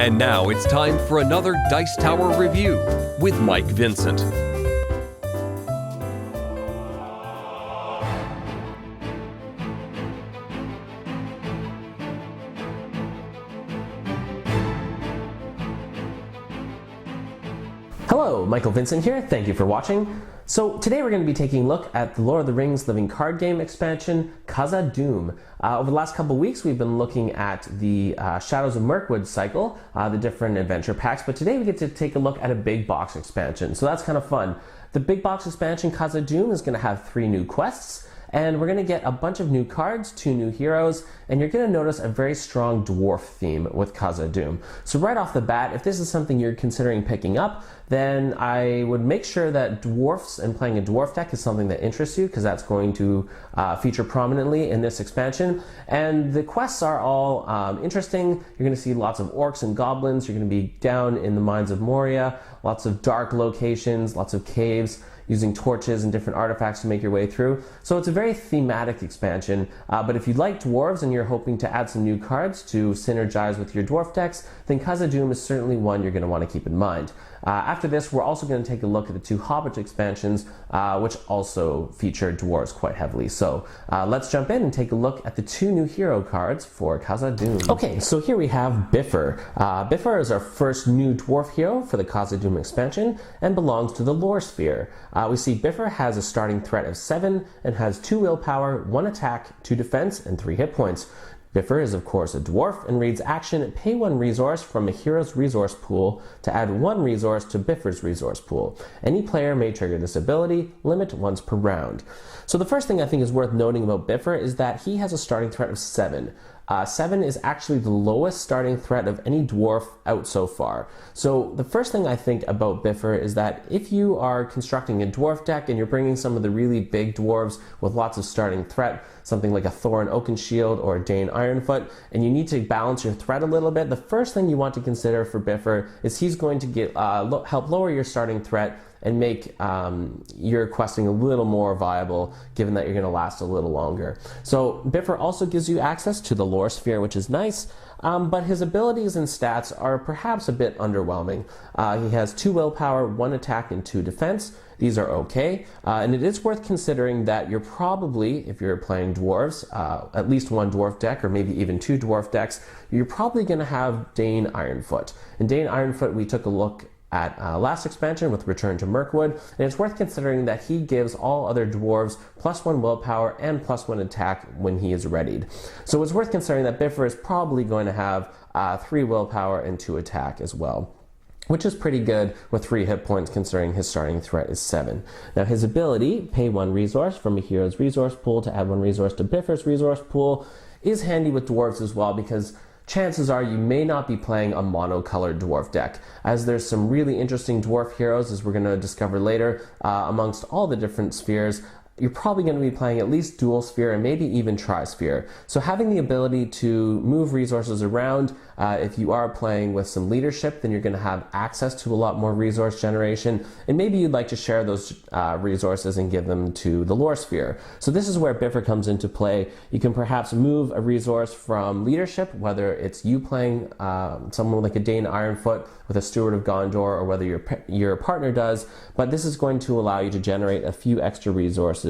And now it's time for another Dice Tower review with Mike Vincent. Hello, Michael Vincent here. Thank you for watching. So today we're going to be taking a look at the Lord of the Rings Living Card Game expansion, Khazad-Dum. Over the last couple of weeks, we've been looking at the Shadows of Mirkwood cycle, the different adventure packs, but today we get to take a look at a big box expansion, so that's kind of fun. The big box expansion, Khazad-Dum, is going to have 3 new quests, and we're going to get a bunch of new cards, 2 new heroes, and you're going to notice a very strong dwarf theme with Khazad-Dum. So right off the bat, if this is something you're considering picking up, then I would make sure that dwarfs and playing a dwarf deck is something that interests you, because that's going to feature prominently in this expansion. And the quests are all interesting. You're going to see lots of orcs and goblins. You're going to be down in the mines of Moria, lots of dark locations, lots of caves, using torches and different artifacts to make your way through. So it's a very thematic expansion, but if you like dwarves and you're hoping to add some new cards to synergize with your dwarf decks, then Khazad-Dum is certainly one you're going to want to keep in mind. After this, we're also going to take a look at the 2 Hobbit expansions, which also feature dwarves quite heavily. So let's jump in and take a look at the 2 new hero cards for Khazad-Dum. Okay, so here we have Bifer. Bifer is our first new dwarf hero for the Khazad-Dum expansion and belongs to the lore sphere. We see Bifer has a starting threat of 7 and has 2 willpower, 1 attack, 2 defense, and 3 hit points. Bifer is of course a dwarf and reads action, pay 1 resource from a hero's resource pool to add 1 resource to Bifer's resource pool. Any player may trigger this ability, limit once per round. So the first thing I think is worth noting about Bifer is that he has a starting threat of 7. 7 is actually the lowest starting threat of any dwarf out so far. So the first thing I think about Bifer is that if you are constructing a dwarf deck and you're bringing some of the really big dwarves with lots of starting threat, something like a Thorin Oakenshield or a Dane Ironfoot, and you need to balance your threat a little bit, the first thing you want to consider for Bifer is he's going to get help lower your starting threat and make your questing a little more viable, given that you're going to last a little longer. So Bifer also gives you access to the lore sphere, which is nice, but his abilities and stats are perhaps a bit underwhelming. He has 2 willpower, 1 attack, and 2 defense. These are okay, and it is worth considering that you're probably, if you're playing dwarves, at least 1 dwarf deck, or maybe even 2 dwarf decks, you're probably going to have Dane Ironfoot. And Dane Ironfoot, we took a look at last expansion with Return to Mirkwood, and it's worth considering that he gives all other dwarves +1 willpower and +1 attack when he is readied. So it's worth considering that Bifer is probably going to have 3 willpower and 2 attack as well, which is pretty good with 3 hit points considering his starting threat is 7. Now his ability, pay 1 resource from a hero's resource pool to add 1 resource to Bifer's resource pool, is handy with dwarves as well, because chances are you may not be playing a monocolored dwarf deck, as there's some really interesting dwarf heroes, as we're going to discover later, amongst all the different spheres. You're probably going to be playing at least dual sphere and maybe even tri-sphere. So having the ability to move resources around, if you are playing with some leadership, then you're going to have access to a lot more resource generation, and maybe you'd like to share those resources and give them to the lore sphere. So this is where Bifer comes into play. You can perhaps move a resource from leadership, whether it's you playing someone like a Dane Ironfoot with a Steward of Gondor, or whether your partner does, but this is going to allow you to generate a few extra resources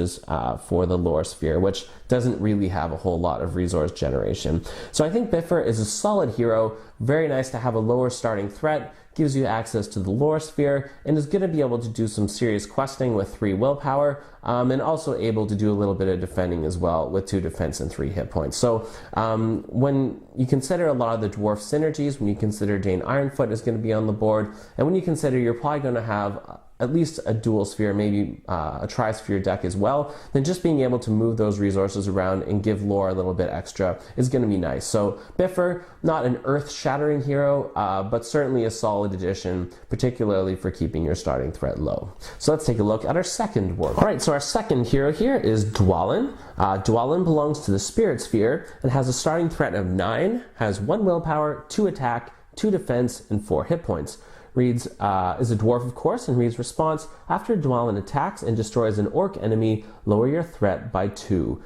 for the lore sphere, which doesn't really have a whole lot of resource generation. So I think Bifer is a solid hero, very nice to have a lower starting threat, gives you access to the lore sphere, and is going to be able to do some serious questing with 3 willpower, and also able to do a little bit of defending as well with 2 defense and 3 hit points. So when you consider a lot of the dwarf synergies, when you consider Dane Ironfoot is going to be on the board, and when you consider you're probably going to have at least a dual sphere, maybe a tri-sphere deck as well, then just being able to move those resources around and give lore a little bit extra is going to be nice. So Bifer, not an earth-shattering hero, but certainly a solid addition, particularly for keeping your starting threat low. So let's take a look at our second dwarf. All right, so our second hero here is Dwalin. Dwalin belongs to the spirit sphere and has a starting threat of 9, has 1 willpower, 2 attack, 2 defense, and 4 hit points. Reads, is a dwarf of course, and reads response, after Dwalin attacks and destroys an orc enemy, lower your threat by 2.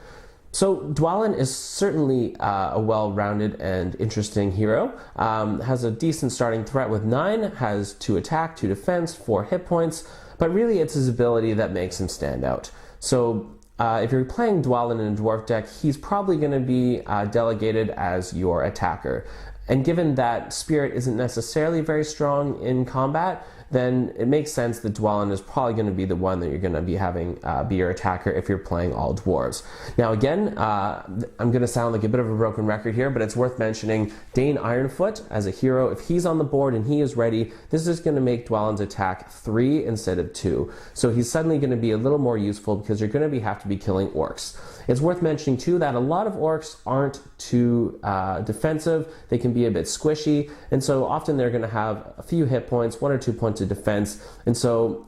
So Dwalin is certainly a well-rounded and interesting hero. Has a decent starting threat with 9, has 2 attack, 2 defense, 4 hit points, but really it's his ability that makes him stand out. So if you're playing Dwalin in a dwarf deck, he's probably going to be delegated as your attacker. And given that Spirit isn't necessarily very strong in combat, then it makes sense that Dwalin is probably going to be the one that you're going to be having be your attacker if you're playing all dwarves. Now again, I'm going to sound like a bit of a broken record here, but it's worth mentioning Dane Ironfoot as a hero. If he's on the board and he is ready, this is going to make Dwalin's attack 3 instead of 2. So he's suddenly going to be a little more useful because you're going to have to be killing orcs. It's worth mentioning too that a lot of orcs aren't too defensive. They can be a bit squishy, and so often they're going to have a few hit points, 1 or 2 points of defense, and so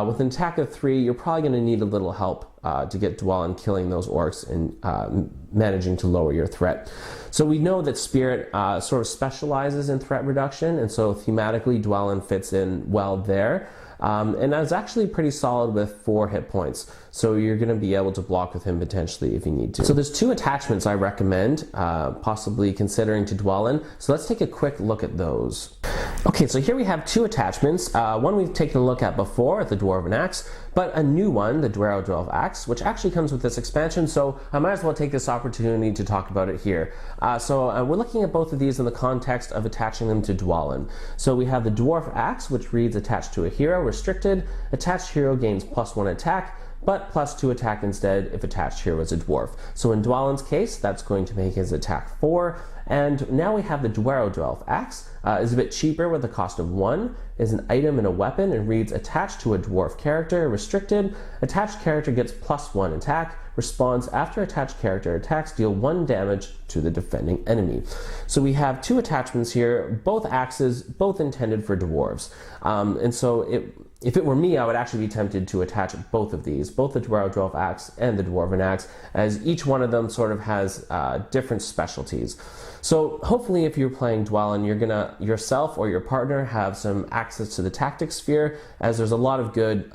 with an attack of 3, you're probably going to need a little help to get Dwalin killing those orcs and managing to lower your threat. So we know that Spirit sort of specializes in threat reduction, and so thematically Dwalin fits in well there. And that's actually pretty solid with 4 hit points. So you're going to be able to block with him potentially if you need to. So there's 2 attachments I recommend possibly considering to Dwalin. So let's take a quick look at those. Okay, so here we have 2 attachments. One we've taken a look at before, the Dwarven Axe, but a new one, the Dwarven Axe, which actually comes with this expansion, so I might as well take this opportunity to talk about it here. So we're looking at both of these in the context of attaching them to Dwalin. So we have the Dwarf Axe, which reads attached to a hero, restricted, attached hero gains +1 attack, but +2 attack instead if attached hero is a dwarf. So in Dwalin's case, that's going to make his attack 4. And now we have the Dwarf Axe. Is a bit cheaper with a cost of 1, is an item and a weapon, and reads attached to a dwarf character, restricted, attached character gets +1 attack, responds after attached character attacks, deal 1 damage to the defending enemy. So we have 2 attachments here, both axes, both intended for dwarves. And so if it were me, I would actually be tempted to attach both of these, both the Dwarf Axe and the Dwarven Axe, as each one of them sort of has different specialties. So hopefully if you're playing Dwalin, you're gonna yourself or your partner have some access to the tactics sphere, as there's a lot of good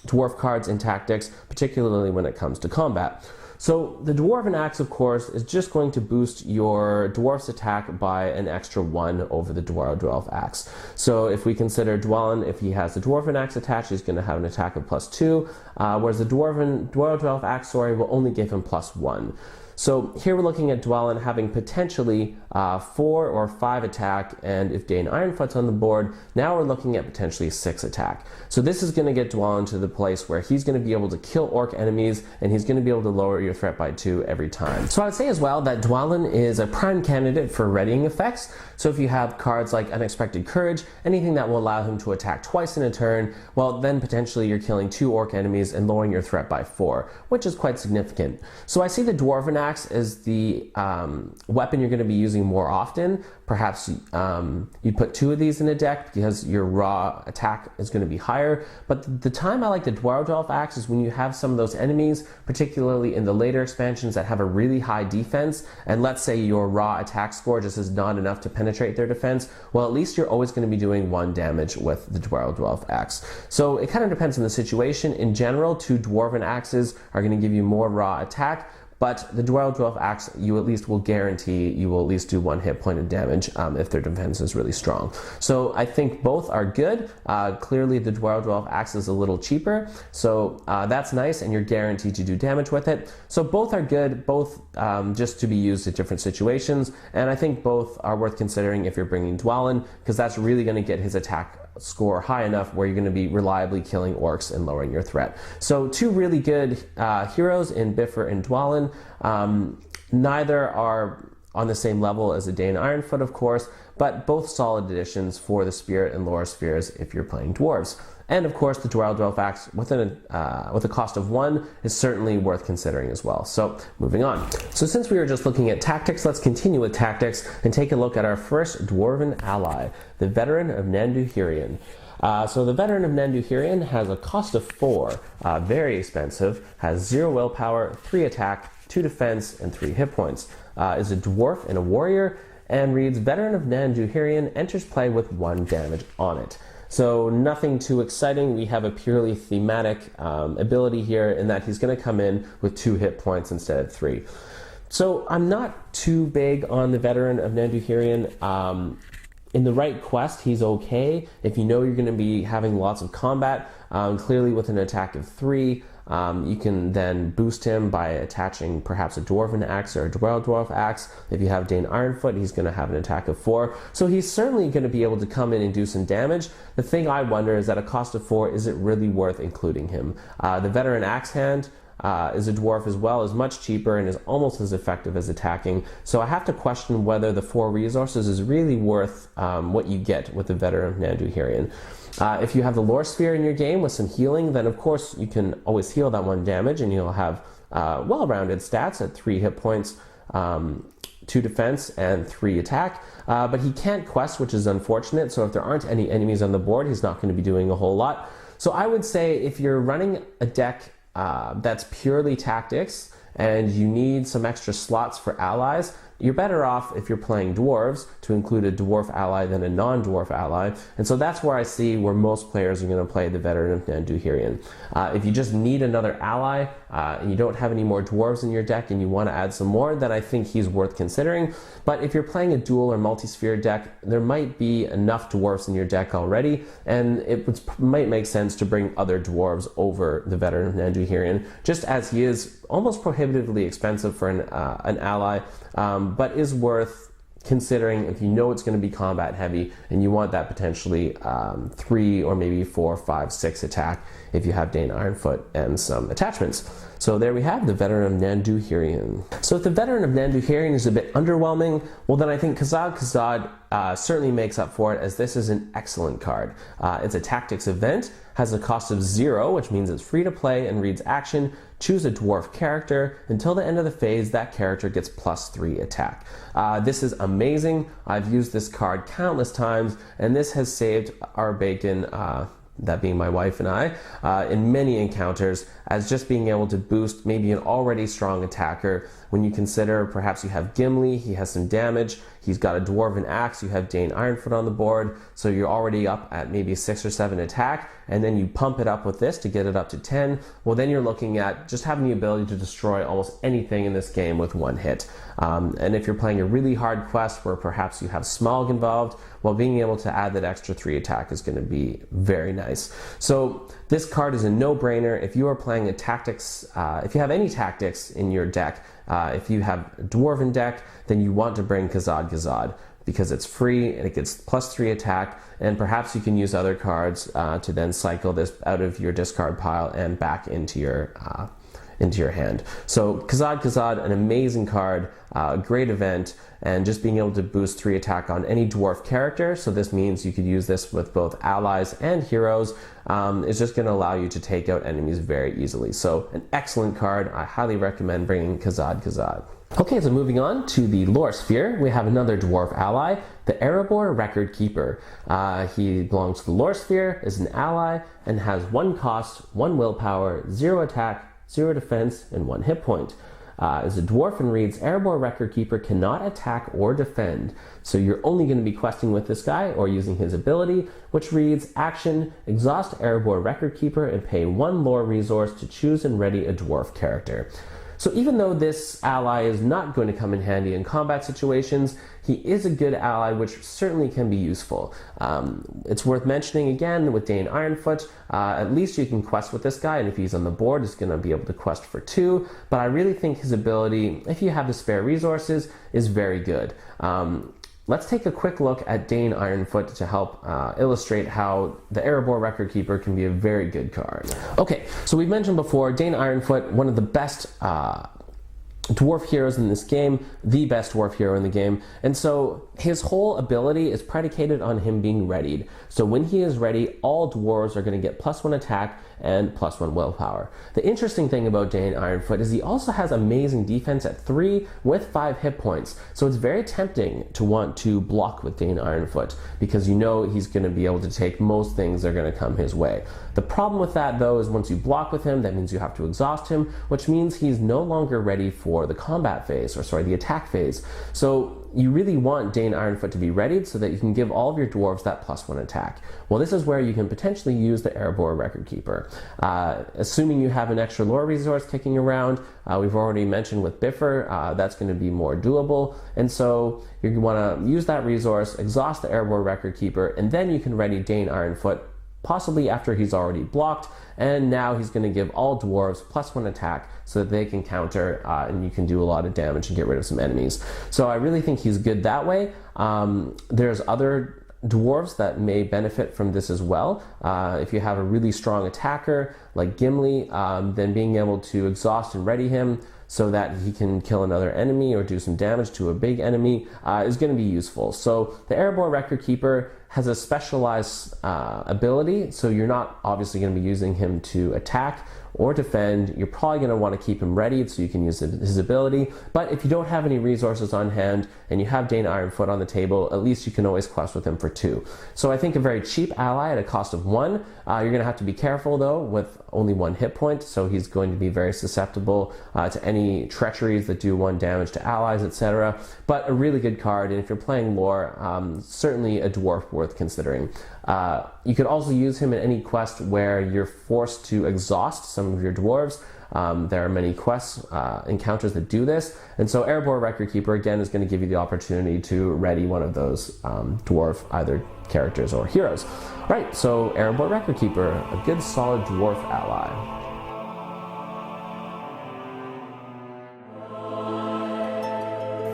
dwarf cards in tactics, particularly when it comes to combat. So the Dwarven Axe, of course, is just going to boost your dwarf's attack by an extra 1 over the Dwarf Axe. So if we consider Dwalin, if he has the Dwarven Axe attached, he's going to have an attack of +2, whereas the Dwarf Axe, will only give him +1. So here we're looking at Dwalin having potentially 4 or 5 attack, and if Dane Ironfoot's on the board, now we're looking at potentially 6 attack. So this is going to get Dwalin to the place where he's going to be able to kill orc enemies, and he's going to be able to lower your threat by 2 every time. So I would say as well that Dwalin is a prime candidate for readying effects. So if you have cards like Unexpected Courage, anything that will allow him to attack twice in a turn, well then potentially you're killing 2 orc enemies and lowering your threat by 4, which is quite significant. So I see the Dwarven Axe is the weapon you're going to be using more often. Perhaps you put 2 of these in a deck because your raw attack is going to be higher. But the time I like the Dwarf Axe is when you have some of those enemies, particularly in the later expansions that have a really high defense, and let's say your raw attack score just is not enough to penetrate their defense, well at least you're always going to be doing 1 damage with the Dwarf Axe. So it kind of depends on the situation. In general, 2 Dwarven Axes are going to give you more raw attack, but the Dwarf Axe, you at least will guarantee you will at least do 1 hit point of damage if their defense is really strong. So I think both are good. Clearly the Dwarf Axe is a little cheaper, so that's nice, and you're guaranteed to do damage with it. So both are good, both just to be used at different situations, and I think both are worth considering if you're bringing Dwalin, because that's really going to get his attack score high enough where you're going to be reliably killing orcs and lowering your threat. So 2 really good heroes in Bifer and Dwalin. Neither are on the same level as a Dane Ironfoot, of course, but both solid additions for the Spirit and Lore spheres if you're playing dwarves. And of course, the Dwarf Axe with a cost of 1 is certainly worth considering as well. So moving on. So since we were just looking at tactics, let's continue with tactics and take a look at our first Dwarven ally, the Veteran of Nanduhirion. So the Veteran of Nanduhirion has a cost of 4, very expensive, has 0 willpower, 3 attack, 2 defense, and 3 hit points. Is a dwarf and a warrior, and reads Veteran of Nanduhirion enters play with 1 damage on it. So nothing too exciting. We have a purely thematic ability here in that he's going to come in with 2 hit points instead of 3. So I'm not too big on the Veteran of Nanduhirion. In the right quest, he's okay. If you know you're going to be having lots of combat, clearly with an attack of 3, you can then boost him by attaching perhaps a Dwarven Axe or a Dwarf Axe. If you have Dane Ironfoot, he's going to have an attack of 4. So he's certainly going to be able to come in and do some damage. The thing I wonder is at a cost of 4, is it really worth including him? The Veteran Axe Hand is a dwarf as well, is much cheaper and is almost as effective as attacking. So I have to question whether the 4 resources is really worth what you get with the Veteran of Nanduhirion. If you have the Lore Sphere in your game with some healing, then of course you can always heal that 1 damage and you'll have well-rounded stats at 3 hit points, 2 defense, and 3 attack. But he can't quest, which is unfortunate, so if there aren't any enemies on the board, he's not going to be doing a whole lot. So I would say if you're running a deck that's purely tactics and you need some extra slots for allies, you're better off if you're playing dwarves to include a dwarf ally than a non-dwarf ally. And so that's where I see where most players are going to play the Veteran of Nanduhirion. If you just need another ally and you don't have any more dwarves in your deck and you want to add some more, then I think he's worth considering. But if you're playing a dual or multi-sphere deck, there might be enough dwarves in your deck already, and might make sense to bring other dwarves over the Veteran of Nanduhirion, just as he is almost prohibitively expensive for an ally, but is worth considering if you know it's going to be combat heavy and you want that potentially 3 or maybe 4, 5, 6 attack if you have Dane Ironfoot and some attachments. So there we have the Veteran of Nanduhirion. So if the Veteran of Nanduhirion is a bit underwhelming, well then I think KhazadSod certainly makes up for it, as this is an excellent card. It's a tactics event, has a cost of 0, which means it's free to play and reads action. Choose a dwarf character. Until the end of the phase, that character gets +3 attack. This is amazing. I've used this card countless times, and this has saved our bacon, that being my wife and I, in many encounters, as just being able to boost maybe an already strong attacker. When you consider perhaps you have Gimli, he has some damage, he's got a Dwarven Axe, you have Dane Ironfoot on the board, so you're already up at maybe 6 or 7 attack, and then you pump it up with this to get it up to 10, well then you're looking at just having the ability to destroy almost anything in this game with 1 hit. And if you're playing a really hard quest where perhaps you have Smaug involved, well, being able to add that extra 3 attack is going to be very nice. So this card is a no-brainer. If you are playing a tactics, if you have any tactics in your deck, if you have a Dwarven deck, then you want to bring KhazadSod, because it's free and it gets +3 attack, and perhaps you can use other cards to then cycle this out of your discard pile and back into your hand. So KhazadSod, an amazing card, great event, and just being able to boost 3 attack on any dwarf character, so this means you could use this with both allies and heroes, is just going to allow you to take out enemies very easily. So an excellent card. I highly recommend bringing KhazadSod. Okay, so moving on to the Lore Sphere, we have another dwarf ally, the Arable Record Keeper. He belongs to the Lore Sphere, is an ally, and has 1 cost, 1 willpower, 0 attack, 0 defense, and 1 hit point. Is a dwarf and reads, Arable Record Keeper cannot attack or defend. So you're only going to be questing with this guy or using his ability, which reads, action, exhaust Arable Record Keeper and pay 1 lore resource to choose and ready a dwarf character. So even though this ally is not going to come in handy in combat situations, he is a good ally, which certainly can be useful. It's worth mentioning again with Dane Ironfoot, at least you can quest with this guy, and if he's on the board, he's going to be able to quest for 2, but I really think his ability, if you have the spare resources, is very good. Let's take a quick look at Dane Ironfoot to help illustrate how the Arable Record Keeper can be a very good card. Okay, so we've mentioned before, Dane Ironfoot, one of the best dwarf heroes in this game, the best dwarf hero in the game, and so his whole ability is predicated on him being readied. So when he is ready, all dwarves are going to get +1 attack and +1 willpower. The interesting thing about Dane Ironfoot is he also has amazing defense at 3 with 5 hit points. So it's very tempting to want to block with Dane Ironfoot, because you know he's going to be able to take most things that are going to come his way. The problem with that though is once you block with him, that means you have to exhaust him, which means he's no longer ready for the combat phase, or sorry, the attack phase. So you really want Dane Ironfoot to be readied so that you can give all of your dwarves that +1 attack. Well, this is where you can potentially use the Arable Record Keeper. Assuming you have an extra lore resource kicking around, we've already mentioned with Bifer, that's going to be more doable. And so you want to use that resource, exhaust the Arable Record Keeper, and then you can ready Dane Ironfoot, possibly after he's already blocked, and now he's going to give all dwarves +1 attack so that they can counter, and you can do a lot of damage and get rid of some enemies. So I really think he's good that way. There's other dwarves that may benefit from this as well. If you have a really strong attacker like Gimli, then being able to exhaust and ready him so that he can kill another enemy or do some damage to a big enemy is going to be useful. So the Arable Record Keeper has a specialized ability, so you're not obviously going to be using him to attack or defend. You're probably going to want to keep him ready so you can use his ability. But if you don't have any resources on hand and you have Dane Ironfoot on the table, at least you can always quest with him for 2. So I think a very cheap ally at a cost of 1. You're going to have to be careful though with only 1 hit point, so he's going to be very susceptible to any treacheries that do 1 damage to allies, etc. But a really good card, and if you're playing lore, certainly a dwarf worth considering. You could also use him in any quest where you're forced to exhaust some of your dwarves. There are many quests, encounters that do this, and so Arable Record Keeper again is going to give you the opportunity to ready one of those dwarf either characters or heroes. Right, so Arable Record Keeper, a good solid dwarf ally.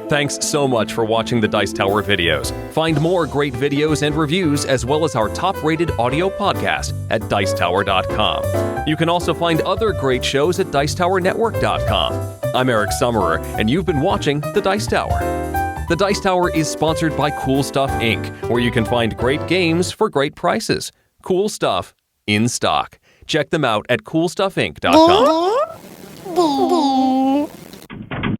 Thanks so much for watching the Dice Tower videos. Find more great videos and reviews as well as our top-rated audio podcast at Dicetower.com. You can also find other great shows at Dicetowernetwork.com. I'm Eric Summerer, and you've been watching The Dice Tower. The Dice Tower is sponsored by Cool Stuff Inc., where you can find great games for great prices. Cool stuff in stock. Check them out at CoolStuffInc.com.